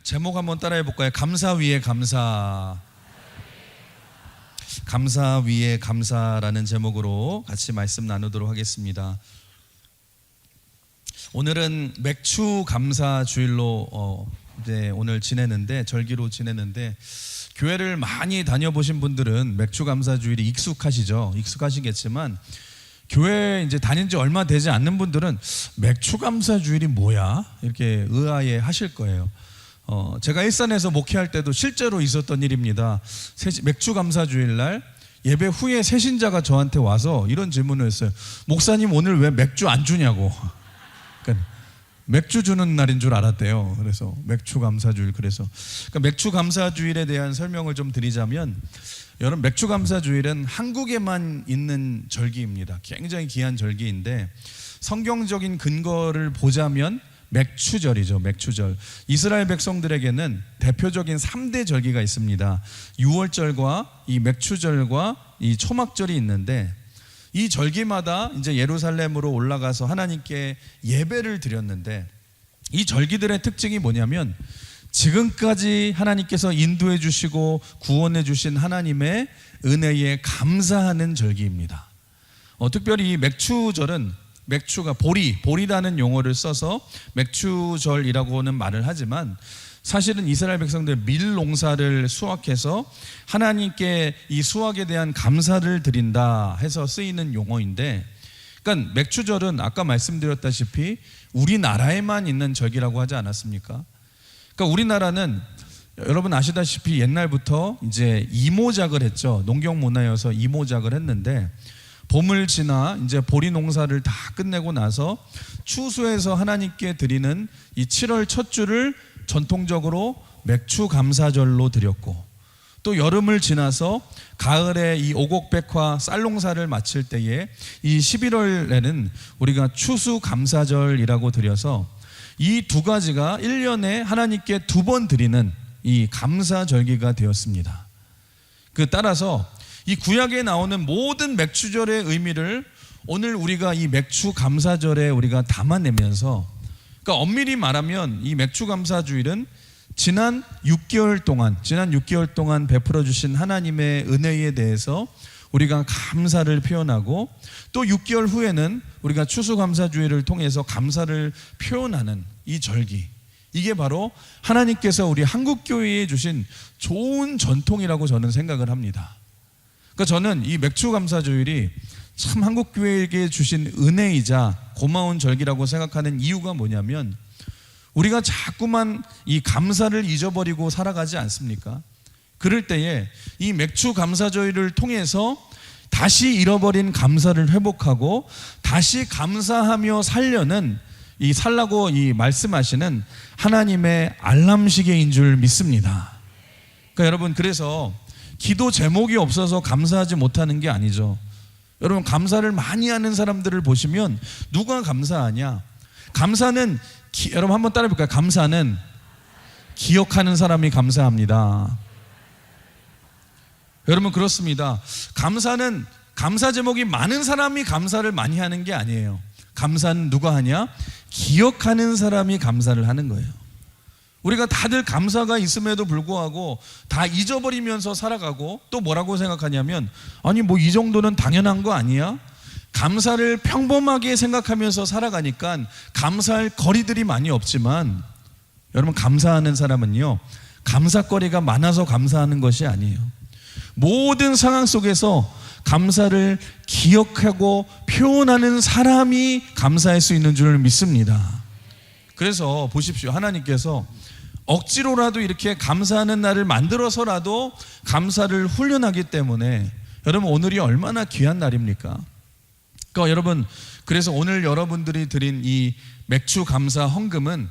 제목 한번 따라해 볼까요? 감사 위에 감사. 감사 위에 감사라는 제목으로 같이 말씀 나누도록 하겠습니다. 오늘은 맥주 감사 주일로 오늘 지내는데, 절기로 지내는데, 교회를 많이 다녀보신 분들은 맥주 감사 주일이 익숙하시겠지만, 교회 이제 다닌 지 얼마 되지 않는 분들은 맥주 감사 주일이 뭐야? 이렇게 의아해 하실 거예요. 제가 일산에서 목회할 때도 실제로 있었던 일입니다. 맥주 감사 주일날 예배 후에 새신자가 저한테 와서 이런 질문을 했어요. 목사님, 오늘 왜 맥주 안 주냐고. 그러니까 맥주 주는 날인 줄 알았대요. 그래서 맥주 감사 주일. 그러니까 맥주 감사 주일에 대한 설명을 좀 드리자면, 여러분, 맥주 감사 주일은 한국에만 있는 절기입니다. 굉장히 귀한 절기인데, 성경적인 근거를 보자면 맥추절이죠. 맥추절. 이스라엘 백성들에게는 대표적인 3대 절기가 있습니다. 유월절과 이 맥추절과 이 초막절이 있는데, 이 절기마다 이제 예루살렘으로 올라가서 하나님께 예배를 드렸는데, 이 절기들의 특징이 뭐냐면, 지금까지 하나님께서 인도해 주시고 구원해 주신 하나님의 은혜에 감사하는 절기입니다. 특별히 이 맥추절은, 맥추가 보리라는 용어를 써서 맥추절이라고는 말을 하지만, 사실은 이스라엘 백성들 밀 농사를 수확해서 하나님께 이 수확에 대한 감사를 드린다 해서 쓰이는 용어인데, 그러니까 맥추절은 아까 말씀드렸다시피 우리나라에만 있는 절기라고 하지 않았습니까? 그러니까 우리나라는 여러분 아시다시피 옛날부터 이제 이모작을 했죠. 농경 문화여서 이모작을 했는데, 봄을 지나 이제 보리 농사를 다 끝내고 나서 추수해서 하나님께 드리는 이 7월 첫 주를 전통적으로 맥추 감사절로 드렸고, 또 여름을 지나서 가을에 이 오곡백화 쌀 농사를 마칠 때에 이 11월에는 우리가 추수 감사절이라고 드려서, 이 두 가지가 1년에 하나님께 2번 드리는 이 감사절기가 되었습니다. 따라서 이 구약에 나오는 모든 맥추절의 의미를 오늘 우리가 이 맥추 감사절에 우리가 담아내면서, 그러니까 엄밀히 말하면 이 맥추 감사주일은 지난 6개월 동안 베풀어 주신 하나님의 은혜에 대해서 우리가 감사를 표현하고, 또 6개월 후에는 우리가 추수감사주일을 통해서 감사를 표현하는 이 절기, 이게 바로 하나님께서 우리 한국교회에 주신 좋은 전통이라고 저는 생각을 합니다. 그러니까 저는 이 맥추감사주일이 참 한국교회에게 주신 은혜이자 고마운 절기라고 생각하는 이유가 뭐냐면, 우리가 자꾸만 이 감사를 잊어버리고 살아가지 않습니까? 그럴 때에 이 맥추감사주일을 통해서 다시 잃어버린 감사를 회복하고 다시 감사하며 살라고 말씀하시는 하나님의 알람시계인 줄 믿습니다. 그러니까 여러분, 그래서 기도 제목이 없어서 감사하지 못하는 게 아니죠. 여러분, 감사를 많이 하는 사람들을 보시면 누가 감사하냐? 감사는 여러분 한번 따라해 볼까요? 감사는 기억하는 사람이 감사합니다. 여러분, 그렇습니다. 감사는 감사 제목이 많은 사람이 감사를 많이 하는 게 아니에요. 감사는 누가 하냐? 기억하는 사람이 감사를 하는 거예요. 우리가 다들 감사가 있음에도 불구하고 다 잊어버리면서 살아가고, 또 뭐라고 생각하냐면, 아니 뭐 이 정도는 당연한 거 아니야? 감사를 평범하게 생각하면서 살아가니까 감사할 거리들이 많이 없지만, 여러분, 감사하는 사람은요, 감사거리가 많아서 감사하는 것이 아니에요. 모든 상황 속에서 감사를 기억하고 표현하는 사람이 감사할 수 있는 줄 믿습니다. 그래서 보십시오. 하나님께서 억지로라도 이렇게 감사하는 날을 만들어서라도 감사를 훈련하기 때문에, 여러분, 오늘이 얼마나 귀한 날입니까? 그러니까 여러분, 그래서 오늘 여러분들이 드린 이 맥추 감사 헌금은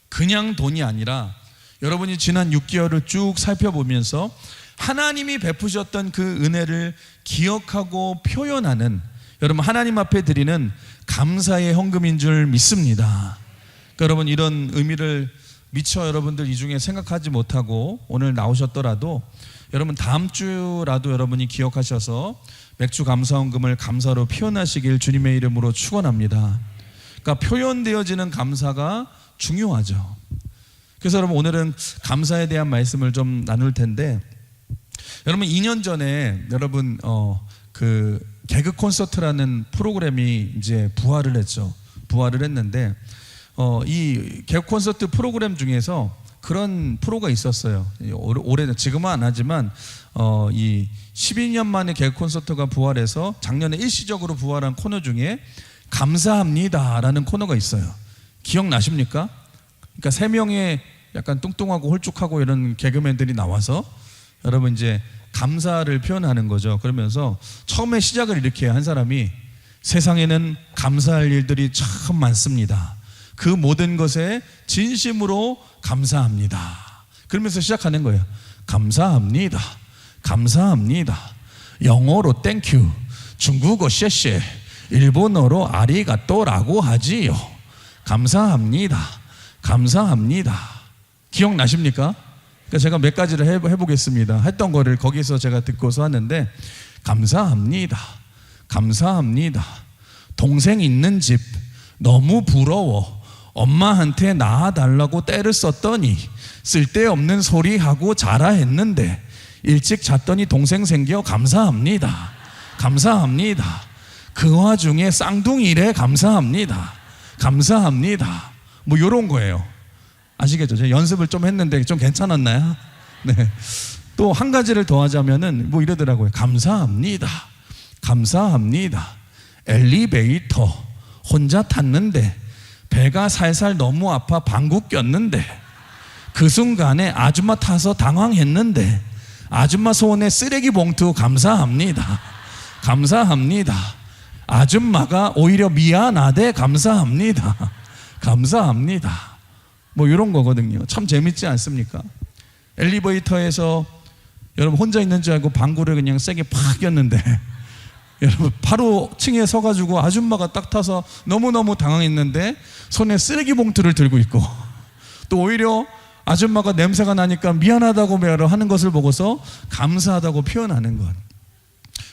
그냥 돈이 아니라, 여러분이 지난 6개월을 쭉 살펴보면서 하나님이 베푸셨던 그 은혜를 기억하고 표현하는, 여러분, 하나님 앞에 드리는 감사의 헌금인 줄 믿습니다. 그러니까 여러분, 이런 의미를 미처 여러분들 이 중에 생각하지 못하고 오늘 나오셨더라도, 여러분 다음 주라도 여러분이 기억하셔서 맥주 감사헌금을 감사로 표현하시길 주님의 이름으로 축원합니다. 그러니까 표현되어지는 감사가 중요하죠. 그래서 여러분 오늘은 감사에 대한 말씀을 좀 나눌 텐데, 여러분 2년 전에 여러분 그 개그 콘서트라는 프로그램이 이제 부활을 했죠. 부활을 했는데 이 개그 콘서트 프로그램 중에서 그런 프로가 있었어요. 올해는 지금은 안 하지만 이 12년 만에 개그 콘서트가 부활해서 작년에 일시적으로 부활한 코너 중에 감사합니다라는 코너가 있어요. 기억나십니까? 그러니까 3명의 약간 뚱뚱하고 홀쭉하고 이런 개그맨들이 나와서 여러분 이제 감사를 표현하는 거죠. 그러면서 처음에 시작을 이렇게 한 사람이 세상에는 감사할 일들이 참 많습니다. 그 모든 것에 진심으로 감사합니다. 그러면서 시작하는 거예요. 감사합니다. 감사합니다. 영어로 땡큐, 중국어 셰셰, 일본어로 아리가또라고 하지요. 감사합니다. 감사합니다. 기억나십니까? 그러니까 제가 몇 가지를 해보겠습니다. 했던 거를 거기서 제가 듣고서 하는데, 감사합니다. 감사합니다. 동생 있는 집 너무 부러워. 엄마한테 낳아달라고 떼를 썼더니 쓸데없는 소리 하고 자라 했는데 일찍 잤더니 동생 생겨. 감사합니다. 감사합니다. 그 와중에 쌍둥이래. 감사합니다. 감사합니다. 뭐 이런 거예요. 아시겠죠? 제가 연습을 좀 했는데 좀 괜찮았나요? 네. 또 한 가지를 더 하자면은 뭐 이러더라고요. 감사합니다. 감사합니다. 엘리베이터 혼자 탔는데 배가 살살 너무 아파 방구 꼈는데 그 순간에 아줌마 타서 당황했는데 아줌마 손에 쓰레기 봉투. 감사합니다. 감사합니다. 아줌마가 오히려 미안하대. 감사합니다. 감사합니다. 뭐 이런 거거든요. 참 재밌지 않습니까? 엘리베이터에서 여러분 혼자 있는 줄 알고 방구를 그냥 세게 팍 꼈는데 여러분 바로 층에 서가지고 아줌마가 딱 타서 너무너무 당황했는데 손에 쓰레기 봉투를 들고 있고, 또 오히려 아줌마가 냄새가 나니까 미안하다고 하는 것을 보고서 감사하다고 표현하는 것.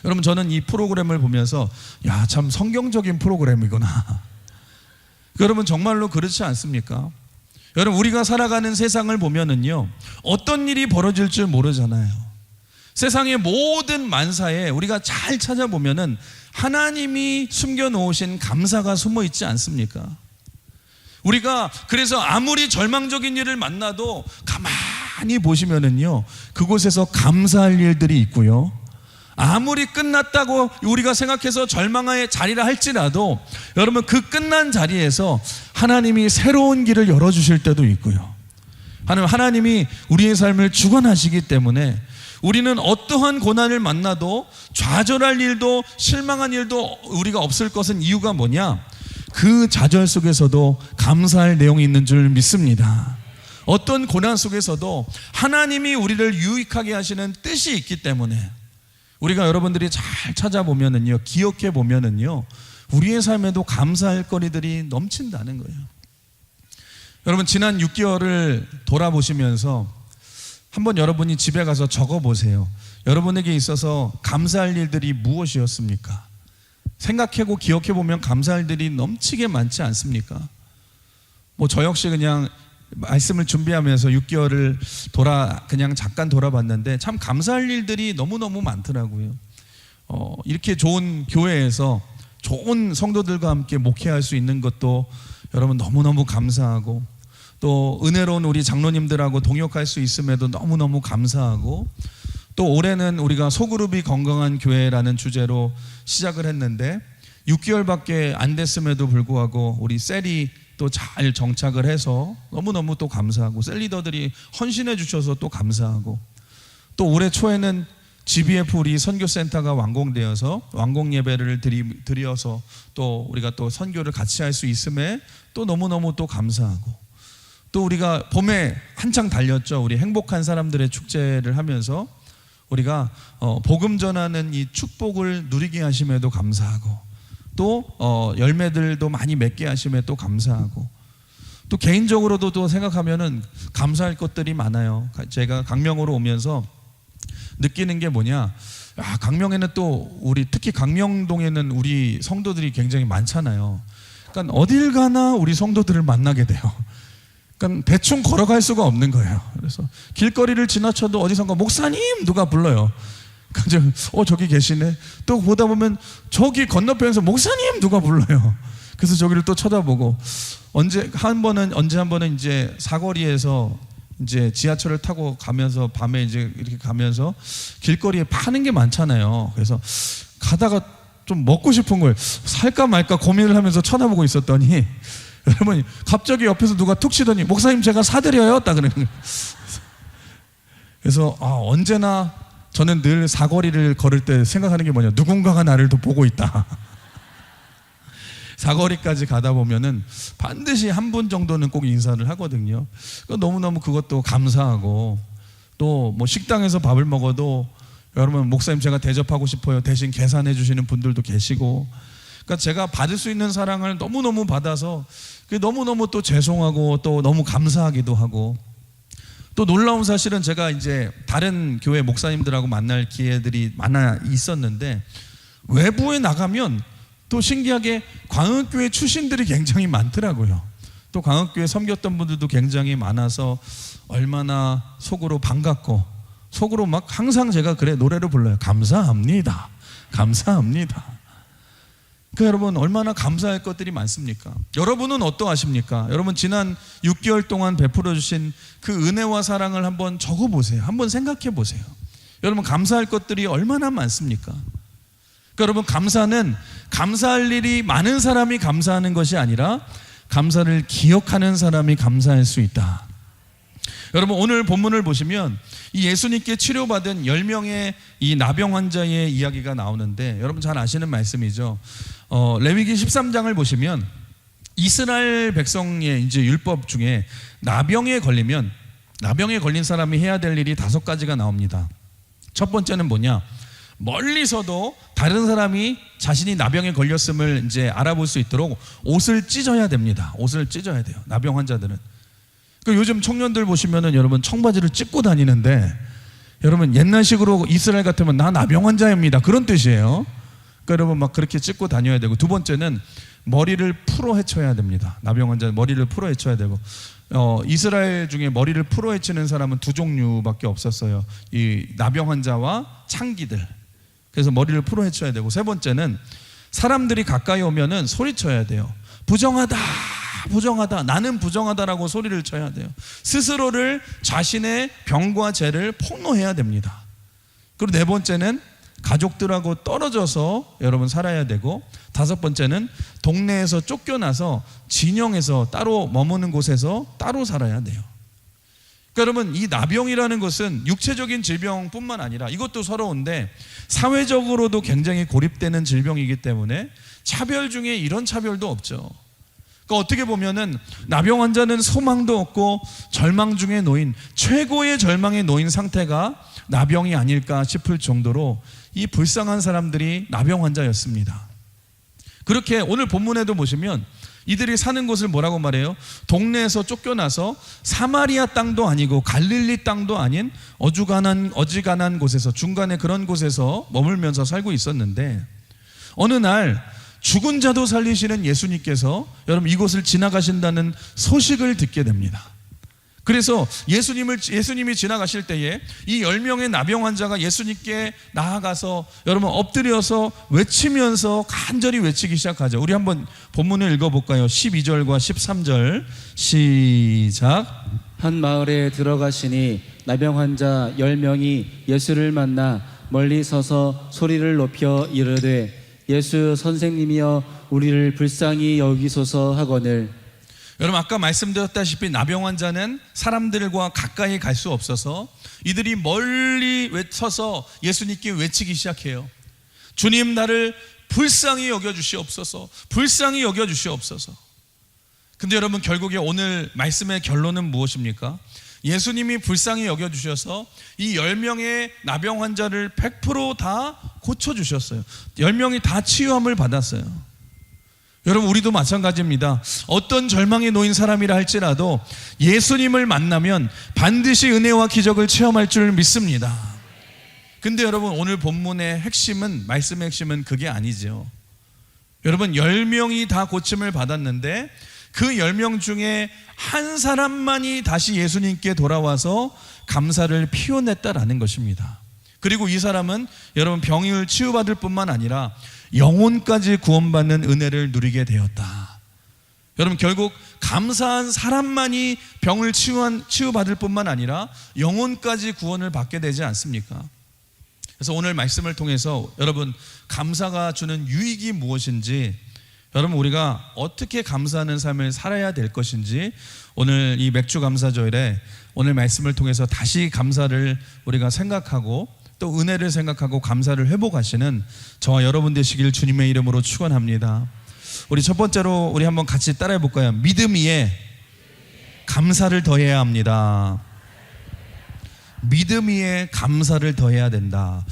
여러분 저는 이 프로그램을 보면서 야, 참 성경적인 프로그램이구나. 여러분 정말로 그렇지 않습니까? 여러분 우리가 살아가는 세상을 보면은요, 어떤 일이 벌어질 줄 모르잖아요. 세상의 모든 만사에 우리가 잘 찾아보면은 하나님이 숨겨놓으신 감사가 숨어 있지 않습니까? 우리가 그래서 아무리 절망적인 일을 만나도 가만히 보시면은요, 그곳에서 감사할 일들이 있고요, 아무리 끝났다고 우리가 생각해서 절망의 자리라 할지라도 여러분 그 끝난 자리에서 하나님이 새로운 길을 열어주실 때도 있고요, 하나님이 우리의 삶을 주관하시기 때문에 우리는 어떠한 고난을 만나도 좌절할 일도 실망한 일도 우리가 없을 것은 이유가 뭐냐? 그 좌절 속에서도 감사할 내용이 있는 줄 믿습니다. 어떤 고난 속에서도 하나님이 우리를 유익하게 하시는 뜻이 있기 때문에 우리가 여러분들이 잘 찾아보면은요, 기억해 보면은요, 우리의 삶에도 감사할 거리들이 넘친다는 거예요. 여러분 지난 6개월을 돌아보시면서 한번 여러분이 집에 가서 적어보세요. 여러분에게 있어서 감사할 일들이 무엇이었습니까? 생각하고 기억해보면 감사할 일들이 넘치게 많지 않습니까? 뭐 저 역시 그냥 말씀을 준비하면서 6개월을 그냥 잠깐 돌아봤는데 참 감사할 일들이 너무너무 많더라고요. 이렇게 좋은 교회에서 좋은 성도들과 함께 목회할 수 있는 것도 여러분 너무너무 감사하고, 또 은혜로운 우리 장로님들하고 동역할 수 있음에도 너무너무 감사하고, 또 올해는 우리가 소그룹이 건강한 교회라는 주제로 시작을 했는데 6개월밖에 안 됐음에도 불구하고 우리 셀이 또 잘 정착을 해서 너무너무 또 감사하고, 셀리더들이 헌신해 주셔서 또 감사하고, 또 올해 초에는 GBF 우리 선교센터가 완공되어서 완공 예배를 드려서 또 우리가 또 선교를 같이 할 수 있음에 또 너무너무 또 감사하고, 또 우리가 봄에 한창 달렸죠. 우리 행복한 사람들의 축제를 하면서 우리가 복음 전하는 이 축복을 누리게 하심에도 감사하고, 또 열매들도 많이 맺게 하심에 또 감사하고, 또 개인적으로도 또 생각하면은 감사할 것들이 많아요. 제가 강명으로 오면서 느끼는 게 뭐냐, 강명에는 또 우리 특히 강명동에는 우리 성도들이 굉장히 많잖아요. 그러니까 어딜 가나 우리 성도들을 만나게 돼요. 그러니까 대충 걸어갈 수가 없는 거예요. 그래서 길거리를 지나쳐도 어디선가 목사님 누가 불러요. 그냥 저기 계시네. 또 보다 보면 저기 건너편에서 목사님 누가 불러요. 그래서 저기를 또 쳐다보고 언제 한 번은 이제 사거리에서 이제 지하철을 타고 가면서 밤에 이제 이렇게 가면서 길거리에 파는 게 많잖아요. 그래서 가다가 좀 먹고 싶은 걸 살까 말까 고민을 하면서 쳐다보고 있었더니 여러분 갑자기 옆에서 누가 툭 치더니 목사님 제가 사드려요 딱 그러는 거예요. 그래서 언제나 저는 늘 사거리를 걸을 때 생각하는 게 뭐냐, 누군가가 나를 또 보고 있다. 사거리까지 가다 보면은 반드시 한 분 정도는 꼭 인사를 하거든요. 너무너무 그것도 감사하고, 또 뭐 식당에서 밥을 먹어도 여러분 목사님 제가 대접하고 싶어요 대신 계산해 주시는 분들도 계시고, 그러니까 제가 받을 수 있는 사랑을 너무너무 받아서 너무너무 또 죄송하고 또 너무 감사하기도 하고, 또 놀라운 사실은 제가 이제 다른 교회 목사님들하고 만날 기회들이 많아 있었는데 외부에 나가면 또 신기하게 광흥교회 출신들이 굉장히 많더라고요. 또 광흥교회 섬겼던 분들도 굉장히 많아서 얼마나 속으로 반갑고, 속으로 막 항상 제가 노래를 불러요. 감사합니다. 감사합니다. 여러분 얼마나 감사할 것들이 많습니까? 여러분은 어떠하십니까? 여러분 지난 6개월 동안 베풀어 주신 그 은혜와 사랑을 한번 적어보세요. 한번 생각해 보세요. 여러분 감사할 것들이 얼마나 많습니까? 여러분 감사는 감사할 일이 많은 사람이 감사하는 것이 아니라 감사를 기억하는 사람이 감사할 수 있다. 여러분 오늘 본문을 보시면 이 예수님께 치료받은 10명의 이 나병 환자의 이야기가 나오는데, 여러분 잘 아시는 말씀이죠. 레위기 13장을 보시면 이스라엘 백성의 이제 율법 중에 나병에 걸린 사람이 해야 될 일이 5가지가 나옵니다. 첫 번째는 뭐냐? 멀리서도 다른 사람이 자신이 나병에 걸렸음을 이제 알아볼 수 있도록 옷을 찢어야 됩니다. 옷을 찢어야 돼요. 나병 환자들은. 요즘 청년들 보시면은 여러분 청바지를 찢고 다니는데, 여러분 옛날식으로 이스라엘 같으면 나 나병 환자입니다 그런 뜻이에요. 여러분 막 그렇게 찢고 다녀야 되고, 두 번째는 머리를 풀어 헤쳐야 됩니다. 나병 환자 머리를 풀어 헤쳐야 되고, 이스라엘 중에 머리를 풀어 헤치는 사람은 2종류밖에 없었어요. 이 나병 환자와 창기들. 그래서 머리를 풀어 헤쳐야 되고, 세 번째는 사람들이 가까이 오면은 소리쳐야 돼요. 부정하다, 부정하다, 나는 부정하다라고 소리를 쳐야 돼요. 스스로를, 자신의 병과 죄를 폭로해야 됩니다. 그리고 네 번째는 가족들하고 떨어져서 여러분 살아야 되고, 5번째는 동네에서 쫓겨나서 진영에서 따로 머무는 곳에서 따로 살아야 돼요. 여러분 이 나병이라는 것은 육체적인 질병뿐만 아니라 이것도 서러운데 사회적으로도 굉장히 고립되는 질병이기 때문에 차별 중에 이런 차별도 없죠. 어떻게 보면은 나병 환자는 소망도 없고 절망 중에 놓인, 최고의 절망에 놓인 상태가 나병이 아닐까 싶을 정도로 이 불쌍한 사람들이 나병 환자였습니다. 그렇게 오늘 본문에도 보시면 이들이 사는 곳을 뭐라고 말해요? 동네에서 쫓겨나서 사마리아 땅도 아니고 갈릴리 땅도 아닌 어지간한 곳에서, 중간에 그런 곳에서 머물면서 살고 있었는데, 어느 날 죽은 자도 살리시는 예수님께서 여러분 이곳을 지나가신다는 소식을 듣게 됩니다. 그래서 예수님이 지나가실 때에 이 10명의 나병 환자가 예수님께 나아가서 여러분 엎드려서 외치면서 간절히 외치기 시작하죠. 우리 한번 본문을 읽어볼까요? 12절과 13절 시작. 한 마을에 들어가시니 나병 환자 10명이 예수를 만나 멀리 서서 소리를 높여 이르되 예수 선생님이여 우리를 불쌍히 여기소서 하거늘. 여러분 아까 말씀드렸다시피 나병 환자는 사람들과 가까이 갈 수 없어서 이들이 멀리 외쳐서 예수님께 외치기 시작해요. 주님 나를 불쌍히 여겨주시옵소서, 불쌍히 여겨주시옵소서. 근데 여러분 결국에 오늘 말씀의 결론은 무엇입니까? 예수님이 불쌍히 여겨주셔서 이 10명의 나병 환자를 100% 다 고쳐주셨어요. 10명이 다 치유함을 받았어요. 여러분 우리도 마찬가지입니다. 어떤 절망에 놓인 사람이라 할지라도 예수님을 만나면 반드시 은혜와 기적을 체험할 줄 믿습니다. 근데 여러분 오늘 본문의 핵심은, 말씀의 핵심은 그게 아니죠. 여러분 10명이 다 고침을 받았는데 그 10명 중에 한 사람만이 다시 예수님께 돌아와서 감사를 피워냈다라는 것입니다. 그리고 이 사람은 여러분 병을 치유받을 뿐만 아니라 영혼까지 구원받는 은혜를 누리게 되었다. 여러분 결국 감사한 사람만이 병을 치유받을 뿐만 아니라 영혼까지 구원을 받게 되지 않습니까? 그래서 오늘 말씀을 통해서 여러분 감사가 주는 유익이 무엇인지, 여러분 우리가 어떻게 감사하는 삶을 살아야 될 것인지 오늘 이 맥주 감사절에 오늘 말씀을 통해서 다시 감사를 우리가 생각하고 또 은혜를 생각하고 감사를 회복하시는 저와 여러분 되시길 주님의 이름으로 축원합니다. 우리 첫 번째로 우리 한번 같이 따라해 볼까요? 믿음 위에 감사를 더해야 합니다. 믿음 위에 감사를 더해야 된다.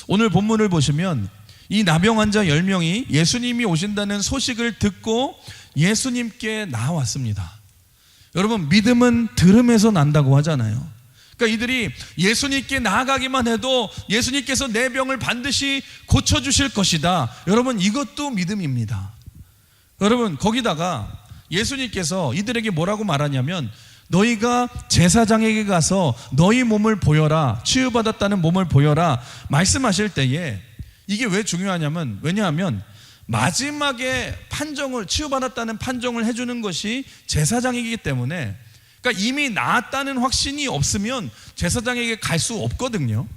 오늘 본문을 보시면 이 나병 환자 10명이 예수님이 오신다는 소식을 듣고 예수님께 나왔습니다. 여러분 믿음은 들음에서 난다고 하잖아요. 그러니까 이들이 예수님께 나아가기만 해도 예수님께서 내 병을 반드시 고쳐주실 것이다. 여러분 이것도 믿음입니다. 여러분 거기다가 예수님께서 이들에게 뭐라고 말하냐면 너희가 제사장에게 가서 너희 몸을 보여라, 치유받았다는 몸을 보여라 말씀하실 때에 이게 왜 중요하냐면, 왜냐하면 마지막에 판정을, 치유받았다는 판정을 해주는 것이 제사장이기 때문에, 그러니까 이미 나았다는 확신이 없으면 제사장에게 갈 수 없거든요.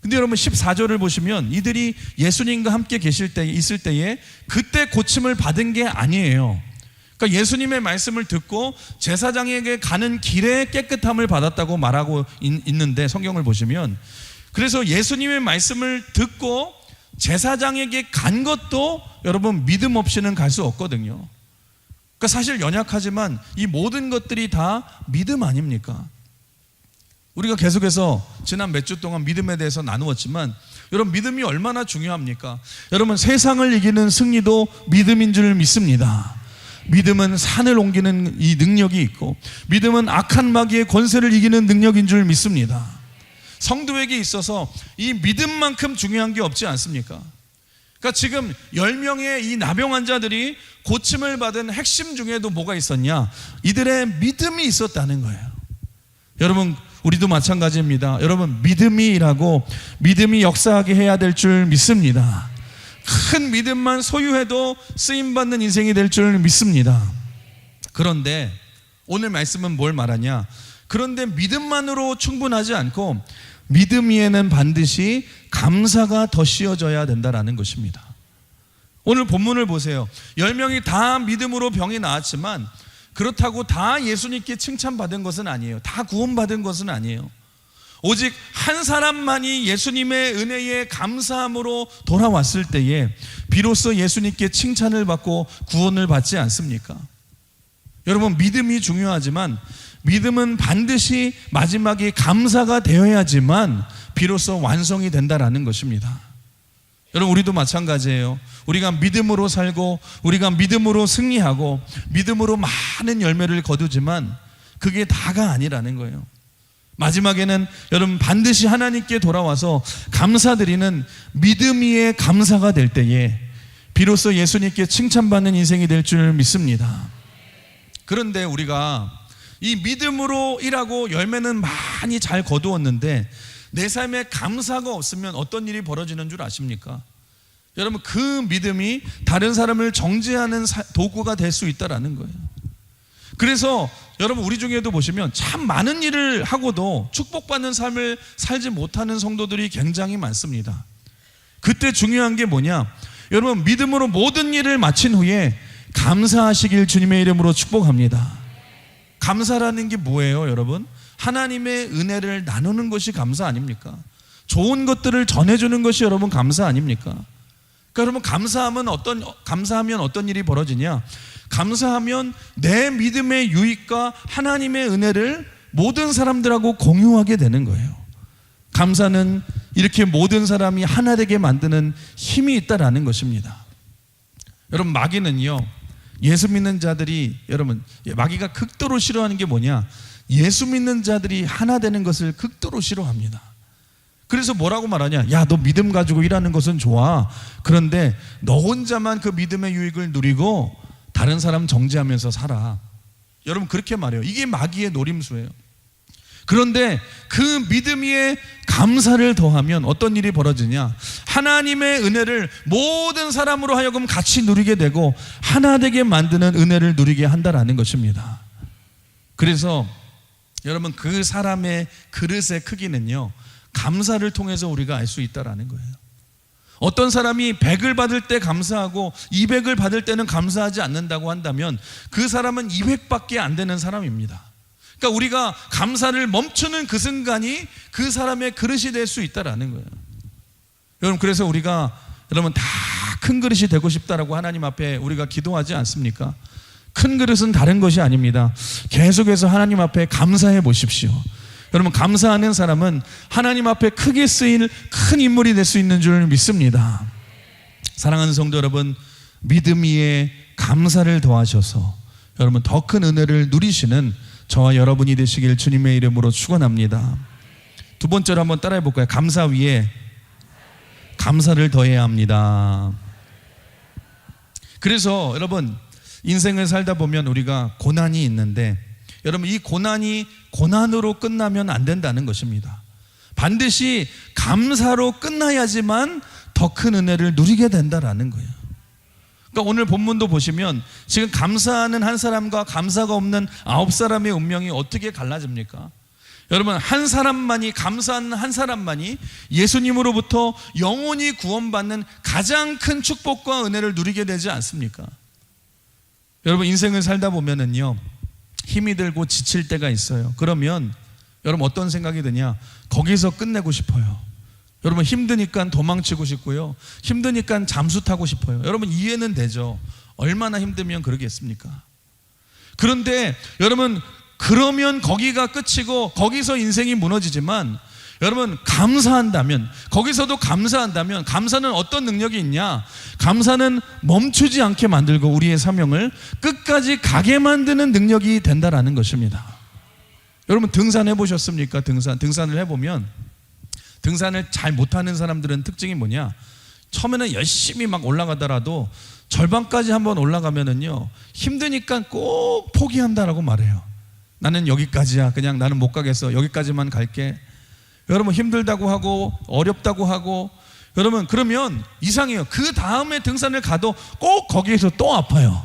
근데 여러분 14절을 보시면 이들이 예수님과 함께 있을 때에 그때 고침을 받은 게 아니에요. 그러니까 예수님의 말씀을 듣고 제사장에게 가는 길에 깨끗함을 받았다고 말하고 있는데, 성경을 보시면 그래서 예수님의 말씀을 듣고 제사장에게 간 것도 여러분 믿음 없이는 갈 수 없거든요. 그러니까 사실 연약하지만 이 모든 것들이 다 믿음 아닙니까? 우리가 계속해서 지난 몇 주 동안 믿음에 대해서 나누었지만 여러분 믿음이 얼마나 중요합니까? 여러분 세상을 이기는 승리도 믿음인 줄 믿습니다. 믿음은 산을 옮기는 이 능력이 있고, 믿음은 악한 마귀의 권세를 이기는 능력인 줄 믿습니다. 성도에게 있어서 이 믿음만큼 중요한 게 없지 않습니까? 그러니까 지금 10명의 이 나병 환자들이 고침을 받은 핵심 중에도 뭐가 있었냐? 이들의 믿음이 있었다는 거예요. 여러분 우리도 마찬가지입니다. 여러분 믿음이 일하고 믿음이 역사하게 해야 될 줄 믿습니다. 큰 믿음만 소유해도 쓰임받는 인생이 될 줄 믿습니다. 그런데 오늘 말씀은 뭘 말하냐? 그런데 믿음만으로 충분하지 않고 믿음 위에는 반드시 감사가 더 씌워져야 된다라는 것입니다. 오늘 본문을 보세요. 10명이 다 믿음으로 병이 나았지만 그렇다고 다 예수님께 칭찬받은 것은 아니에요. 다 구원받은 것은 아니에요. 오직 한 사람만이 예수님의 은혜에 감사함으로 돌아왔을 때에 비로소 예수님께 칭찬을 받고 구원을 받지 않습니까? 여러분 믿음이 중요하지만 믿음은 반드시 마지막에 감사가 되어야지만 비로소 완성이 된다라는 것입니다. 여러분 우리도 마찬가지예요. 우리가 믿음으로 살고 우리가 믿음으로 승리하고 믿음으로 많은 열매를 거두지만 그게 다가 아니라는 거예요. 마지막에는 여러분 반드시 하나님께 돌아와서 감사드리는 믿음 위에 감사가 될 때에 비로소 예수님께 칭찬받는 인생이 될 줄 믿습니다. 그런데 우리가 이 믿음으로 일하고 열매는 많이 잘 거두었는데 내 삶에 감사가 없으면 어떤 일이 벌어지는 줄 아십니까? 여러분 그 믿음이 다른 사람을 정죄하는 도구가 될 수 있다라는 거예요. 그래서 여러분 우리 중에도 보시면 참 많은 일을 하고도 축복받는 삶을 살지 못하는 성도들이 굉장히 많습니다. 그때 중요한 게 뭐냐? 여러분 믿음으로 모든 일을 마친 후에 감사하시길 주님의 이름으로 축복합니다. 감사라는 게 뭐예요, 여러분? 하나님의 은혜를 나누는 것이 감사 아닙니까? 좋은 것들을 전해주는 것이 여러분 감사 아닙니까? 그러니까 여러분 감사하면 어떤 일이 벌어지냐? 감사하면 내 믿음의 유익과 하나님의 은혜를 모든 사람들하고 공유하게 되는 거예요. 감사는 이렇게 모든 사람이 하나 되게 만드는 힘이 있다라는 것입니다. 여러분 마귀는요, 예수 믿는 자들이, 여러분 마귀가 극도로 싫어하는 게 뭐냐? 예수 믿는 자들이 하나 되는 것을 극도로 싫어합니다. 그래서 뭐라고 말하냐? 야, 너 믿음 가지고 일하는 것은 좋아. 그런데 너 혼자만 그 믿음의 유익을 누리고 다른 사람 정죄하면서 살아. 여러분 그렇게 말해요. 이게 마귀의 노림수예요. 그런데 그 믿음 위에 감사를 더하면 어떤 일이 벌어지냐? 하나님의 은혜를 모든 사람으로 하여금 같이 누리게 되고 하나 되게 만드는 은혜를 누리게 한다라는 것입니다. 그래서 여러분 그 사람의 그릇의 크기는요, 감사를 통해서 우리가 알 수 있다라는 거예요. 어떤 사람이 100을 받을 때 감사하고 200을 받을 때는 감사하지 않는다고 한다면 그 사람은 200밖에 안 되는 사람입니다. 그러니까 우리가 감사를 멈추는 그 순간이 그 사람의 그릇이 될 수 있다라는 거예요. 여러분 그래서 우리가 여러분 다 큰 그릇이 되고 싶다라고 하나님 앞에 우리가 기도하지 않습니까? 큰 그릇은 다른 것이 아닙니다. 계속해서 하나님 앞에 감사해 보십시오. 여러분 감사하는 사람은 하나님 앞에 크게 쓰일 큰 인물이 될 수 있는 줄 믿습니다. 사랑하는 성도 여러분, 믿음 위에 감사를 더하셔서 여러분 더 큰 은혜를 누리시는 저와 여러분이 되시길 주님의 이름으로 축원합니다. 두 번째로 한번 따라해 볼까요? 감사 위에 감사를 더해야 합니다. 그래서 여러분 인생을 살다 보면 우리가 고난이 있는데 여러분 이 고난이 고난으로 끝나면 안 된다는 것입니다. 반드시 감사로 끝나야지만 더 큰 은혜를 누리게 된다라는 거예요. 그러니까 오늘 본문도 보시면 지금 감사하는 한 사람과 감사가 없는 9사람의 운명이 어떻게 갈라집니까? 여러분 한 사람만이, 감사하는 한 사람만이 예수님으로부터 영원히 구원받는 가장 큰 축복과 은혜를 누리게 되지 않습니까? 여러분 인생을 살다 보면은요 힘이 들고 지칠 때가 있어요. 그러면 여러분 어떤 생각이 드냐? 거기서 끝내고 싶어요. 여러분 힘드니까 도망치고 싶고요, 힘드니까 잠수 타고 싶어요. 여러분 이해는 되죠. 얼마나 힘들면 그러겠습니까? 그런데 여러분 그러면 거기가 끝이고 거기서 인생이 무너지지만 여러분 감사한다면, 거기서도 감사한다면, 감사는 어떤 능력이 있냐? 감사는 멈추지 않게 만들고 우리의 사명을 끝까지 가게 만드는 능력이 된다라는 것입니다. 여러분 등산해 보셨습니까? 등산을 해보면 등산을 잘 못하는 사람들은 특징이 뭐냐? 처음에는 열심히 막 올라가더라도 절반까지 한번 올라가면은요 힘드니까 꼭 포기한다라고 말해요. 나는 여기까지야, 그냥 나는 못 가겠어, 여기까지만 갈게. 여러분 힘들다고 하고 어렵다고 하고 여러분 그러면 이상해요. 그 다음에 등산을 가도 꼭 거기에서 또 아파요.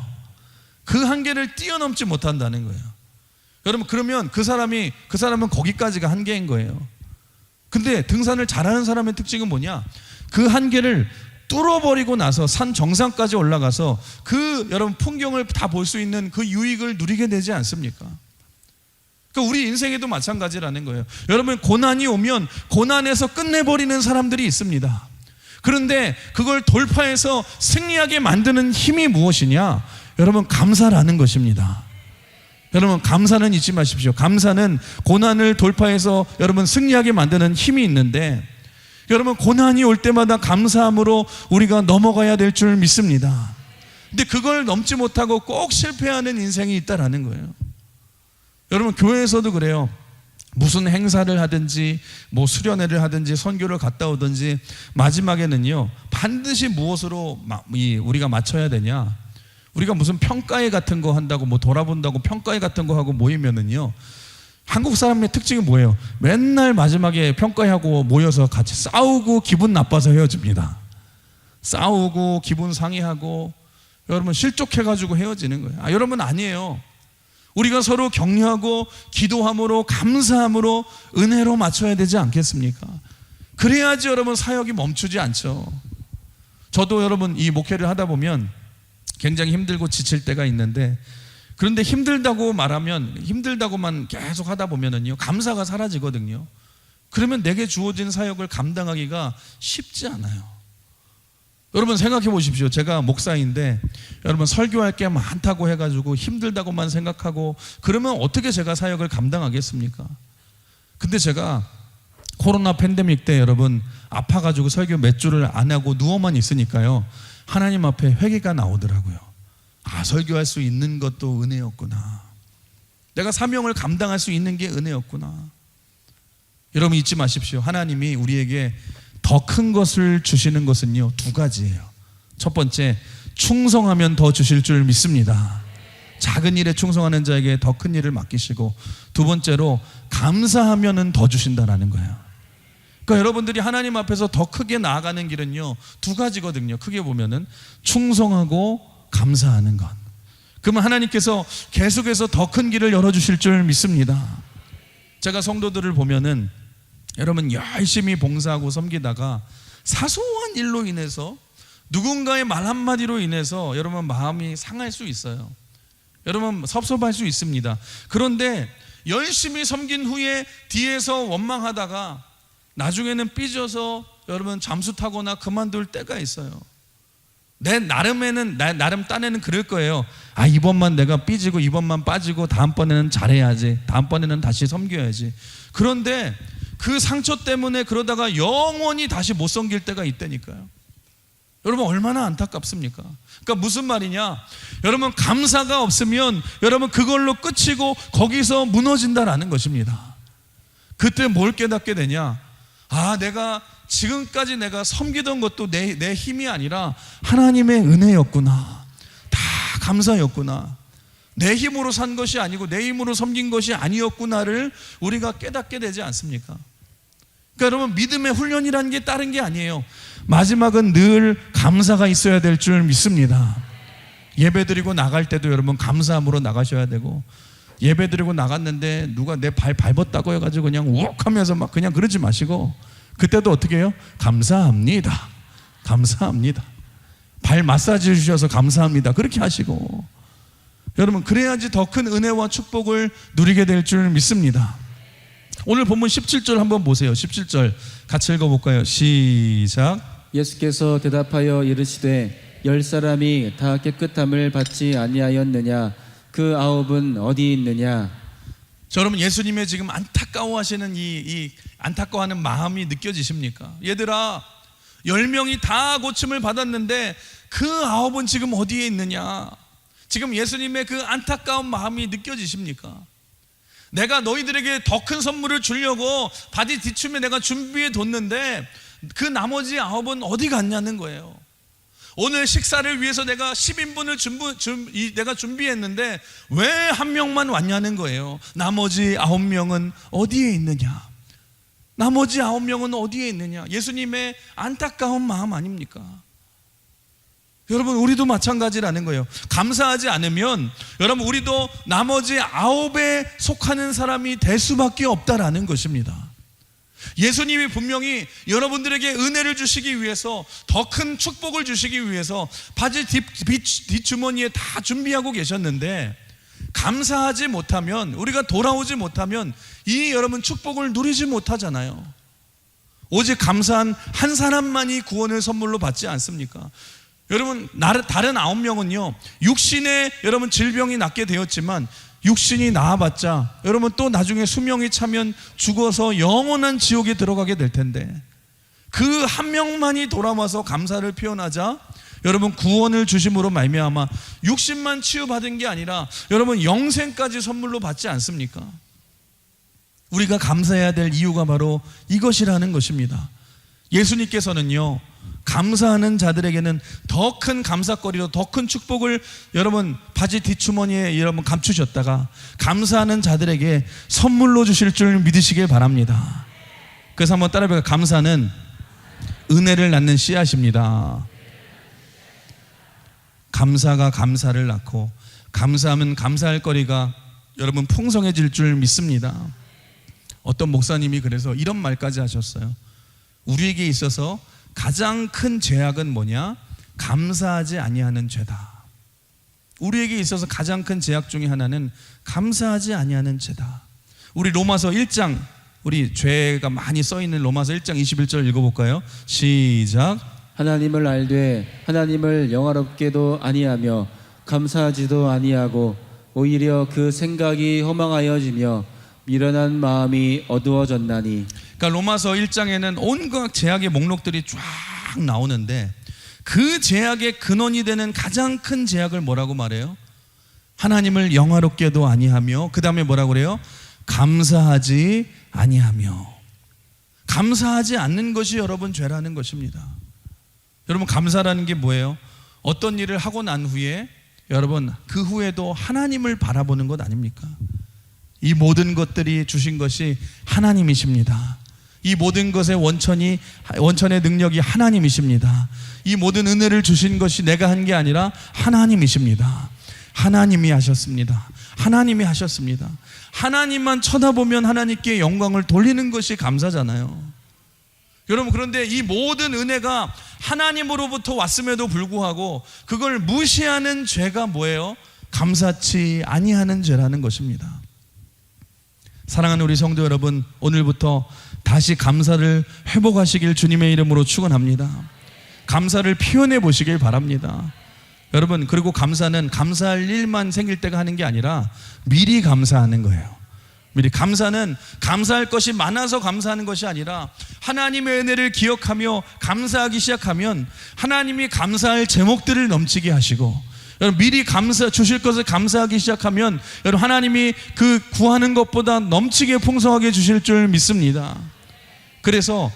그 한계를 뛰어넘지 못한다는 거예요. 여러분 그러면 그 사람은 거기까지가 한계인 거예요. 근데 등산을 잘하는 사람의 특징은 뭐냐? 그 한계를 뚫어버리고 나서 산 정상까지 올라가서 그 여러분 풍경을 다 볼 수 있는 그 유익을 누리게 되지 않습니까? 그러니까 우리 인생에도 마찬가지라는 거예요. 여러분 고난이 오면 고난에서 끝내버리는 사람들이 있습니다. 그런데 그걸 돌파해서 승리하게 만드는 힘이 무엇이냐? 여러분 감사라는 것입니다. 여러분 감사는 잊지 마십시오. 감사는 고난을 돌파해서 여러분 승리하게 만드는 힘이 있는데 여러분 고난이 올 때마다 감사함으로 우리가 넘어가야 될 줄 믿습니다. 근데 그걸 넘지 못하고 꼭 실패하는 인생이 있다라는 거예요. 여러분 교회에서도 그래요. 무슨 행사를 하든지 뭐 수련회를 하든지 선교를 갔다 오든지 마지막에는요 반드시 무엇으로 우리가 맞춰야 되냐? 우리가 무슨 평가회 같은 거 한다고 뭐 돌아본다고 평가회 같은 거 하고 모이면은요 한국 사람의 특징이 뭐예요? 맨날 마지막에 평가회하고 모여서 같이 싸우고 기분 나빠서 헤어집니다. 싸우고 기분 상해하고 여러분 실족해가지고 헤어지는 거예요. 여러분 아니에요. 우리가 서로 격려하고 기도함으로 감사함으로 은혜로 맞춰야 되지 않겠습니까? 그래야지 여러분 사역이 멈추지 않죠. 저도 여러분 이 목회를 하다 보면 굉장히 힘들고 지칠 때가 있는데 그런데 힘들다고만 계속 하다 보면은요 감사가 사라지거든요. 그러면 내게 주어진 사역을 감당하기가 쉽지 않아요. 여러분 생각해 보십시오. 제가 목사인데 여러분 설교할 게 많다고 해가지고 힘들다고만 생각하고 그러면 어떻게 제가 사역을 감당하겠습니까? 근데 제가 코로나 팬데믹 때 여러분 아파가지고 설교 몇 주를 안 하고 누워만 있으니까요 하나님 앞에 회개가 나오더라고요. 설교할 수 있는 것도 은혜였구나. 내가 사명을 감당할 수 있는 게 은혜였구나. 여러분 잊지 마십시오. 하나님이 우리에게 더 큰 것을 주시는 것은요 두 가지예요. 첫 번째, 충성하면 더 주실 줄 믿습니다. 작은 일에 충성하는 자에게 더 큰 일을 맡기시고, 두 번째로 감사하면은 더 주신다라는 거예요. 그러니까 여러분들이 하나님 앞에서 더 크게 나아가는 길은요, 두 가지거든요. 크게 보면은 충성하고 감사하는 것. 그러면 하나님께서 계속해서 더 큰 길을 열어주실 줄 믿습니다. 제가 성도들을 보면은 여러분 열심히 봉사하고 섬기다가 사소한 일로 인해서, 누군가의 말 한마디로 인해서 여러분 마음이 상할 수 있어요. 여러분 섭섭할 수 있습니다. 그런데 열심히 섬긴 후에 뒤에서 원망하다가 나중에는 삐져서 여러분 잠수 타거나 그만둘 때가 있어요. 내 나름 딴에는 그럴 거예요. 아, 이번만 내가 삐지고 이번만 빠지고 다음번에는 잘해야지, 다음번에는 다시 섬겨야지. 그런데 그 상처 때문에 그러다가 영원히 다시 못 섬길 때가 있다니까요. 여러분 얼마나 안타깝습니까? 그러니까 무슨 말이냐, 여러분 감사가 없으면 여러분 그걸로 끝이고 거기서 무너진다라는 것입니다. 그때 뭘 깨닫게 되냐, 아, 내가 지금까지 내가 섬기던 것도 내 힘이 아니라 하나님의 은혜였구나, 다 감사였구나, 내 힘으로 산 것이 아니고 내 힘으로 섬긴 것이 아니었구나를 우리가 깨닫게 되지 않습니까? 그러니까 여러분 믿음의 훈련이라는 게 다른 게 아니에요. 마지막은 늘 감사가 있어야 될 줄 믿습니다. 예배드리고 나갈 때도 여러분 감사함으로 나가셔야 되고, 예배드리고 나갔는데 누가 내 발 밟았다고 해가지고 그냥 욱 하면서 막 그냥 그러지 마시고, 그때도 어떻게 해요? 감사합니다, 감사합니다, 발 마사지 해주셔서 감사합니다, 그렇게 하시고, 여러분 그래야지 더 큰 은혜와 축복을 누리게 될 줄 믿습니다. 오늘 본문 17절 한번 보세요. 17절 같이 읽어볼까요? 시작. 예수께서 대답하여 이르시되 10사람이 다 깨끗함을 받지 아니하였느냐? 그 9은 어디 있느냐? 자, 여러분 예수님의 지금 안타까워하시는 이 안타까워하는 마음이 느껴지십니까? 얘들아, 10명이 다 고침을 받았는데 그 9은 지금 어디에 있느냐? 지금 예수님의 그 안타까운 마음이 느껴지십니까? 내가 너희들에게 더 큰 선물을 주려고 바디 뒤춤에 내가 준비해 뒀는데 그 나머지 9은 어디 갔냐는 거예요. 오늘 식사를 위해서 내가 10인분을 내가 준비했는데 왜 1명만 왔냐는 거예요. 나머지 9명은 어디에 있느냐? 나머지 9명은 어디에 있느냐? 예수님의 안타까운 마음 아닙니까? 여러분 우리도 마찬가지라는 거예요. 감사하지 않으면 여러분 우리도 나머지 9에 속하는 사람이 될 수밖에 없다라는 것입니다. 예수님이 분명히 여러분들에게 은혜를 주시기 위해서, 더 큰 축복을 주시기 위해서 바지 뒷주머니에 다 준비하고 계셨는데, 감사하지 못하면, 우리가 돌아오지 못하면 이 여러분 축복을 누리지 못하잖아요. 오직 감사한 한 사람만이 구원을 선물로 받지 않습니까? 여러분 다른 9명은요 육신에 여러분 질병이 낫게 되었지만, 육신이 나아봤자 여러분 또 나중에 수명이 차면 죽어서 영원한 지옥에 들어가게 될 텐데, 그 한 명만이 돌아와서 감사를 표현하자 여러분 구원을 주심으로 말미암아 육신만 치유받은 게 아니라 여러분 영생까지 선물로 받지 않습니까? 우리가 감사해야 될 이유가 바로 이것이라는 것입니다. 예수님께서는요 감사하는 자들에게는 더 큰 감사거리로 더 큰 축복을 여러분 바지 뒷주머니에 여러분 감추셨다가, 감사하는 자들에게 선물로 주실 줄 믿으시길 바랍니다. 그래서 한번 따라해볼까요? 감사는 은혜를 낳는 씨앗입니다. 감사가 감사를 낳고, 감사하면 감사할 거리가 여러분 풍성해질 줄 믿습니다. 어떤 목사님이 그래서 이런 말까지 하셨어요. 우리에게 있어서 가장 큰 죄악은 뭐냐? 감사하지 아니하는 죄다. 우리에게 있어서 가장 큰 죄악 중에 하나는 감사하지 아니하는 죄다. 우리 로마서 1장, 우리 죄가 많이 써있는 로마서 1장 21절 읽어볼까요? 시작. 하나님을 알되 하나님을 영화롭게도 아니하며 감사하지도 아니하고 오히려 그 생각이 허망하여지며 미련한 마음이 어두워졌나니. 그러니까 로마서 1장에는 온갖 죄악의 목록들이 쫙 나오는데, 그 죄악의 근원이 되는 가장 큰 죄악을 뭐라고 말해요? 하나님을 영화롭게도 아니하며, 그 다음에 뭐라고 그래요? 감사하지 아니하며. 감사하지 않는 것이 여러분 죄라는 것입니다. 여러분 감사라는 게 뭐예요? 어떤 일을 하고 난 후에 여러분 그 후에도 하나님을 바라보는 것 아닙니까? 이 모든 것들이 주신 것이 하나님이십니다. 이 모든 것의 원천의 능력이 하나님이십니다. 이 모든 은혜를 주신 것이 내가 한 게 아니라 하나님이십니다. 하나님이 하셨습니다. 하나님이 하셨습니다. 하나님만 쳐다보면 하나님께 영광을 돌리는 것이 감사잖아요. 여러분, 그런데 이 모든 은혜가 하나님으로부터 왔음에도 불구하고 그걸 무시하는 죄가 뭐예요? 감사치 아니하는 죄라는 것입니다. 사랑하는 우리 성도 여러분, 오늘부터 다시 감사를 회복하시길 주님의 이름으로 축원합니다. 감사를 표현해 보시길 바랍니다. 여러분, 그리고 감사는 감사할 일만 생길 때가 하는 게 아니라 미리 감사하는 거예요. 미리 감사는 감사할 것이 많아서 감사하는 것이 아니라 하나님의 은혜를 기억하며 감사하기 시작하면 하나님이 감사할 제목들을 넘치게 하시고, 여러분 미리 주실 것을 감사하기 시작하면 여러분 하나님이 그 구하는 것보다 넘치게 풍성하게 주실 줄 믿습니다. 그래서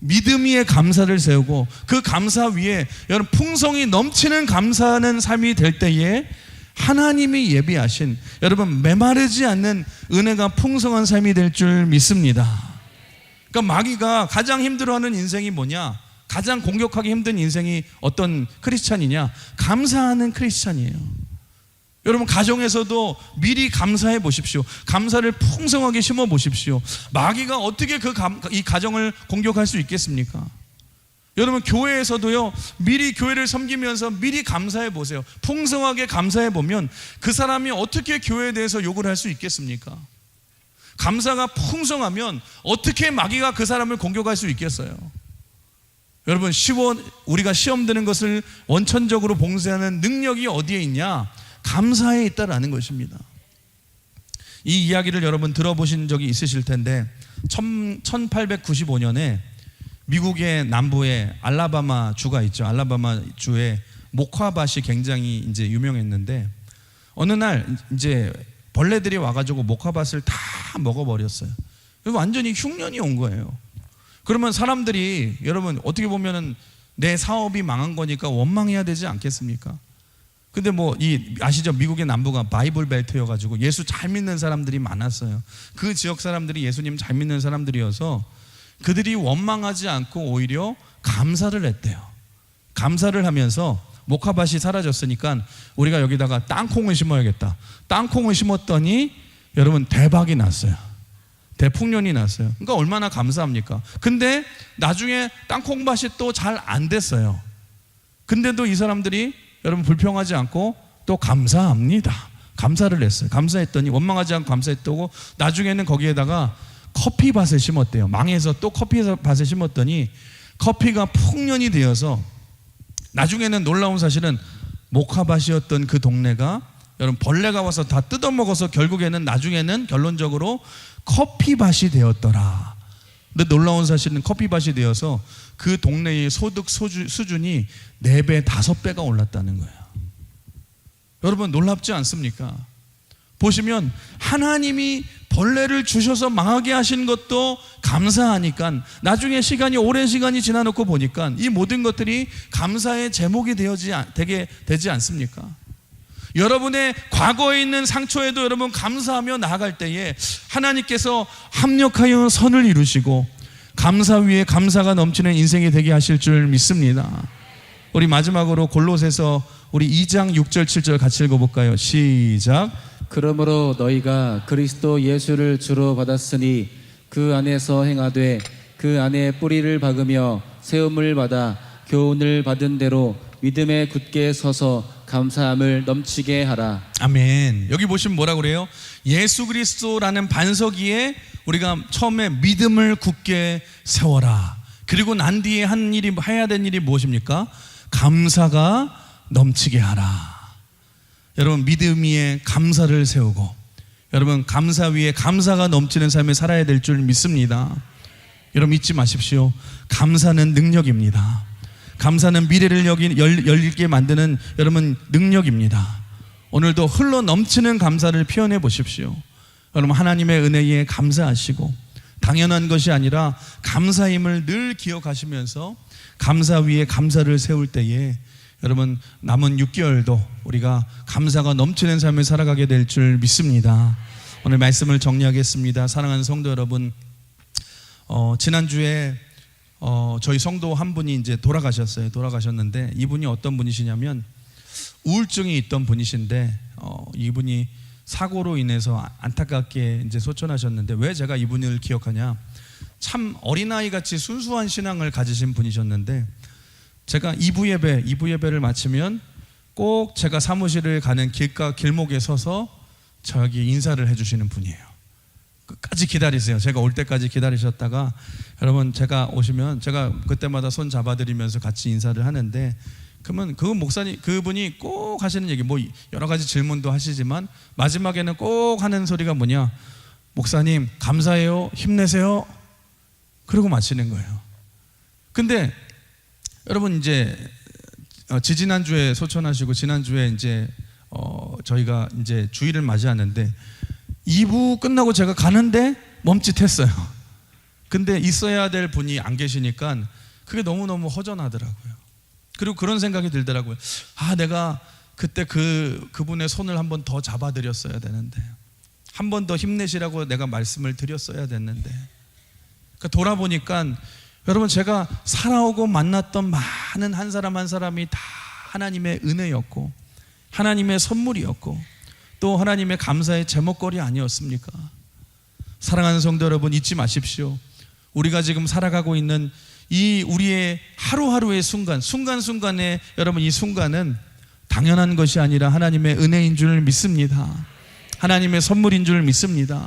믿음 위에 감사를 세우고 그 감사 위에 여러분 풍성이 넘치는 감사하는 삶이 될 때에 하나님이 예비하신 여러분 메마르지 않는 은혜가 풍성한 삶이 될 줄 믿습니다. 그러니까 마귀가 가장 힘들어하는 인생이 뭐냐? 가장 공격하기 힘든 인생이 어떤 크리스찬이냐? 감사하는 크리스찬이에요. 여러분 가정에서도 미리 감사해 보십시오. 감사를 풍성하게 심어 보십시오. 마귀가 어떻게 이 가정을 공격할 수 있겠습니까? 여러분 교회에서도요, 미리 교회를 섬기면서 미리 감사해 보세요. 풍성하게 감사해 보면 그 사람이 어떻게 교회에 대해서 욕을 할 수 있겠습니까? 감사가 풍성하면 어떻게 마귀가 그 사람을 공격할 수 있겠어요? 여러분 우리가 시험 드는 것을 원천적으로 봉쇄하는 능력이 어디에 있냐? 감사에 있다라는 것입니다. 이 이야기를 여러분 들어보신 적이 있으실 텐데 1895년에 미국의 남부에 알라바마 주가 있죠. 알라바마 주에 모카밭이 굉장히 이제 유명했는데 어느 날 이제 벌레들이 와가지고 모카밭을 다 먹어버렸어요. 완전히 흉년이 온 거예요. 그러면 사람들이 여러분 어떻게 보면은 내 사업이 망한 거니까 원망해야 되지 않겠습니까? 근데 아시죠? 미국의 남부가 바이블 벨트여가지고 예수 잘 믿는 사람들이 많았어요. 그 지역 사람들이 예수님 잘 믿는 사람들이어서 그들이 원망하지 않고 오히려 감사를 했대요. 감사를 하면서 모카밭이 사라졌으니까 우리가 여기다가 땅콩을 심어야겠다. 땅콩을 심었더니 여러분 대박이 났어요. 대풍년이 났어요. 그러니까 얼마나 감사합니까? 근데 나중에 땅콩밭이 또 잘 안 됐어요. 근데도 이 사람들이 여러분 불평하지 않고 또 감사합니다. 감사를 했어요. 감사했더니 원망하지 않고 감사했다고 나중에는 거기에다가 커피밭을 심었대요. 망해서 또 커피밭을 심었더니 커피가 풍년이 되어서 나중에는 놀라운 사실은 모카밭이었던 그 동네가 여러분 벌레가 와서 다 뜯어먹어서 결국에는 나중에는 결론적으로 커피밭이 되었더라. 근데 놀라운 사실은 커피밭이 되어서 그 동네의 소득 수준이 4배, 5배가 올랐다는 거예요. 여러분 놀랍지 않습니까? 보시면 하나님이 벌레를 주셔서 망하게 하신 것도 감사하니까 나중에 오랜 시간이 지나놓고 보니까 이 모든 것들이 감사의 제목이 되게 되지 않습니까? 여러분의 과거에 있는 상처에도 여러분 감사하며 나아갈 때에 하나님께서 합력하여 선을 이루시고 감사 위에 감사가 넘치는 인생이 되게 하실 줄 믿습니다. 우리 마지막으로 골로새서 우리 2장 6절 7절 같이 읽어볼까요? 시작. 그러므로 너희가 그리스도 예수를 주로 받았으니 그 안에서 행하되 그 안에 뿌리를 박으며 세움을 받아 교훈을 받은 대로 믿음에 굳게 서서 감사함을 넘치게 하라. 아멘. 여기 보시면 뭐라고 그래요? 예수 그리스도라는 반석 위에 우리가 처음에 믿음을 굳게 세워라. 그리고 난 뒤에 해야 될 일이 무엇입니까? 감사가 넘치게 하라. 여러분 믿음 위에 감사를 세우고 여러분 감사 위에 감사가 넘치는 삶을 살아야 될 줄 믿습니다. 여러분 잊지 마십시오. 감사는 능력입니다. 감사는 미래를 열리게 만드는 여러분 능력입니다. 오늘도 흘러 넘치는 감사를 표현해 보십시오. 여러분 하나님의 은혜에 감사하시고 당연한 것이 아니라 감사임을 늘 기억하시면서 감사 위에 감사를 세울 때에 여러분 남은 6개월도 우리가 감사가 넘치는 삶을 살아가게 될 줄 믿습니다. 오늘 말씀을 정리하겠습니다. 사랑하는 성도 여러분, 지난주에 저희 성도 한 분이 이제 돌아가셨는데 이분이 어떤 분이시냐면 우울증이 있던 분이신데 이분이 사고로 인해서 안타깝게 이제 소천하셨는데, 왜 제가 이분을 기억하냐? 참 어린아이 같이 순수한 신앙을 가지신 분이셨는데, 제가 2부 예배를 마치면 꼭 제가 사무실을 가는 길목에 서서 저기 인사를 해주시는 분이에요. 끝까지 기다리세요. 제가 올 때까지 기다리셨다가 여러분 제가 오시면 제가 그때마다 손 잡아드리면서 같이 인사를 하는데, 그러면 그분이 꼭 하시는 얘기, 뭐 여러 가지 질문도 하시지만 마지막에는 꼭 하는 소리가 뭐냐? 목사님 감사해요, 힘내세요. 그러고 마치는 거예요. 근데 여러분 이제 지지난주에 소천하시고 지난주에 이제 저희가 이제 주일을 맞이하는데 2부 끝나고 제가 가는데 멈칫했어요. 근데 있어야 될 분이 안 계시니까 그게 너무너무 허전하더라고요. 그리고 그런 생각이 들더라고요. 내가 그때 그분의 손을 한 번 더 잡아드렸어야 되는데, 한 번 더 힘내시라고 내가 말씀을 드렸어야 됐는데. 그러니까 돌아보니까 여러분 제가 살아오고 만났던 많은 한 사람 한 사람이 다 하나님의 은혜였고 하나님의 선물이었고 또 하나님의 감사의 제목거리 아니었습니까? 사랑하는 성도 여러분, 잊지 마십시오. 우리가 지금 살아가고 있는 이 우리의 하루하루의 순간순간의 여러분, 이 순간은 당연한 것이 아니라 하나님의 은혜인 줄 믿습니다. 하나님의 선물인 줄 믿습니다.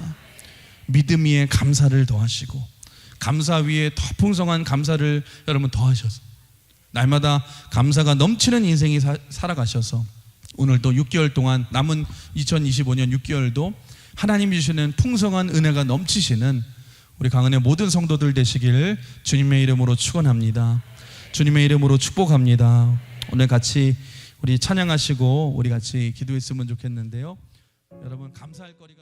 믿음 위에 감사를 더하시고 감사 위에 더 풍성한 감사를 여러분 더하셔서 날마다 감사가 넘치는 인생이 살아가셔서 오늘 또 6개월 동안 남은 2025년 6개월도 하나님이 주시는 풍성한 은혜가 넘치시는 우리 강은의 모든 성도들 되시기를 주님의 이름으로 축원합니다. 주님의 이름으로 축복합니다. 오늘 같이 우리 찬양하시고 우리 같이 기도했으면 좋겠는데요. 여러분 감사할 거리가